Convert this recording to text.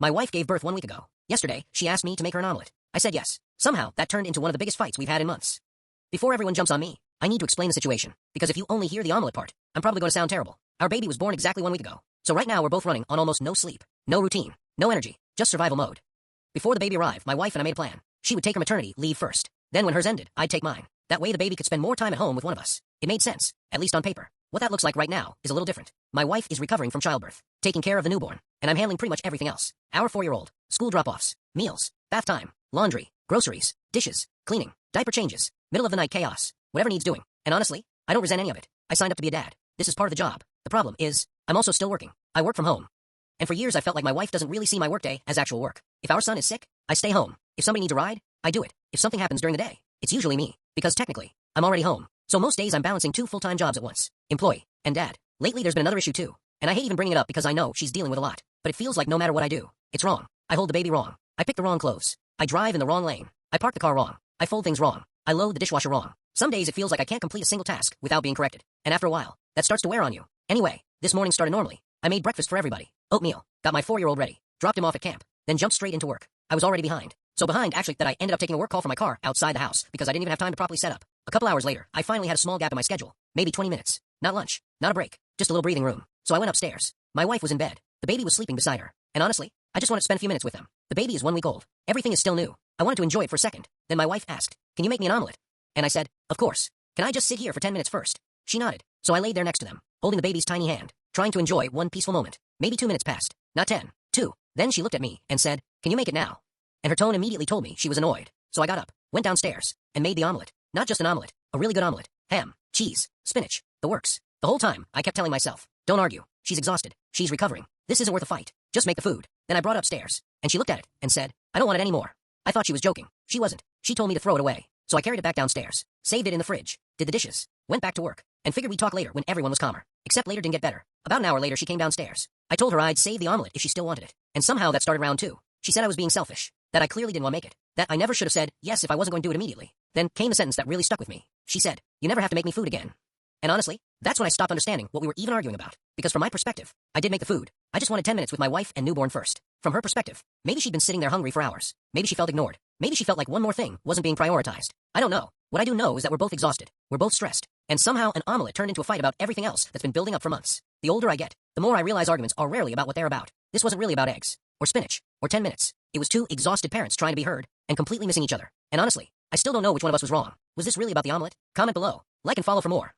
My wife gave birth 1 week ago. Yesterday, she asked me to make her an omelet. I said yes. Somehow, that turned into one of the biggest fights we've had in months. Before everyone jumps on me, I need to explain the situation, because if you only hear the omelet part, I'm probably going to sound terrible. Our baby was born exactly 1 week ago, so right now we're both running on almost no sleep, no routine, no energy, just survival mode. Before the baby arrived, my wife and I made a plan. She would take her maternity leave first. Then when hers ended, I'd take mine. That way the baby could spend more time at home with one of us. It made sense, at least on paper. What that looks like right now is a little different. My wife is recovering from childbirth, taking care of the newborn, and I'm handling pretty much everything else. Our 4-year-old, school drop-offs, meals, bath time, laundry, groceries, dishes, cleaning, diaper changes, middle of the night chaos, whatever needs doing. And honestly, I don't resent any of it. I signed up to be a dad. This is part of the job. The problem is, I'm also still working. I work from home. And for years I felt like my wife doesn't really see my workday as actual work. If our son is sick, I stay home. If somebody needs a ride, I do it. If something happens during the day, it's usually me, because technically, I'm already home. So most days I'm balancing 2 full-time jobs at once, employee and dad. Lately there's been another issue too, and I hate even bringing it up because I know she's dealing with a lot. But it feels like no matter what I do, it's wrong. I hold the baby wrong. I pick the wrong clothes. I drive in the wrong lane. I park the car wrong. I fold things wrong. I load the dishwasher wrong. Some days it feels like I can't complete a single task without being corrected. And after a while, that starts to wear on you. Anyway, this morning started normally. I made breakfast for everybody. Oatmeal. Got my 4-year-old ready. Dropped him off at camp. Then jumped straight into work. I was already behind. So behind, actually, that I ended up taking a work call from my car outside the house because I didn't even have time to properly set up. A couple hours later, I finally had a small gap in my schedule. Maybe 20 minutes. Not lunch. Not a break. Just a little breathing room. So I went upstairs. My wife was in bed. The baby was sleeping beside her. And honestly, I just wanted to spend a few minutes with them. The baby is 1 week old. Everything is still new. I wanted to enjoy it for a second. Then my wife asked, "Can you make me an omelet?" And I said, "Of course. Can I just sit here for 10 minutes first?" She nodded. So I laid there next to them, holding the baby's tiny hand, trying to enjoy one peaceful moment. Maybe 2 minutes passed. Not 10. 2. Then she looked at me and said, "Can you make it now?" And her tone immediately told me she was annoyed. So I got up, went downstairs, and made the omelet. Not just an omelet, a really good omelet. Ham, cheese, spinach, the works. The whole time, I kept telling myself, don't argue. She's exhausted. She's recovering. This isn't worth a fight. Just make the food. Then I brought it upstairs, and she looked at it and said, "I don't want it anymore." I thought she was joking. She wasn't. She told me to throw it away. So I carried it back downstairs, saved it in the fridge, did the dishes, went back to work, and figured we'd talk later when everyone was calmer. Except later didn't get better. About an hour later she came downstairs. I told her I'd save the omelet if she still wanted it. And somehow that started round 2. She said I was being selfish. That I clearly didn't want to make it. That I never should have said yes if I wasn't going to do it immediately. Then came the sentence that really stuck with me. She said, "You never have to make me food again." And honestly, that's when I stopped understanding what we were even arguing about. Because from my perspective, I did make the food. I just wanted 10 minutes with my wife and newborn first. From her perspective, maybe she'd been sitting there hungry for hours. Maybe she felt ignored. Maybe she felt like one more thing wasn't being prioritized. I don't know. What I do know is that we're both exhausted. We're both stressed. And somehow an omelet turned into a fight about everything else that's been building up for months. The older I get, the more I realize arguments are rarely about what they're about. This wasn't really about eggs, or spinach, or 10 minutes. It was 2 exhausted parents trying to be heard, and completely missing each other. And honestly, I still don't know which one of us was wrong. Was this really about the omelet? Comment below. Like and follow for more.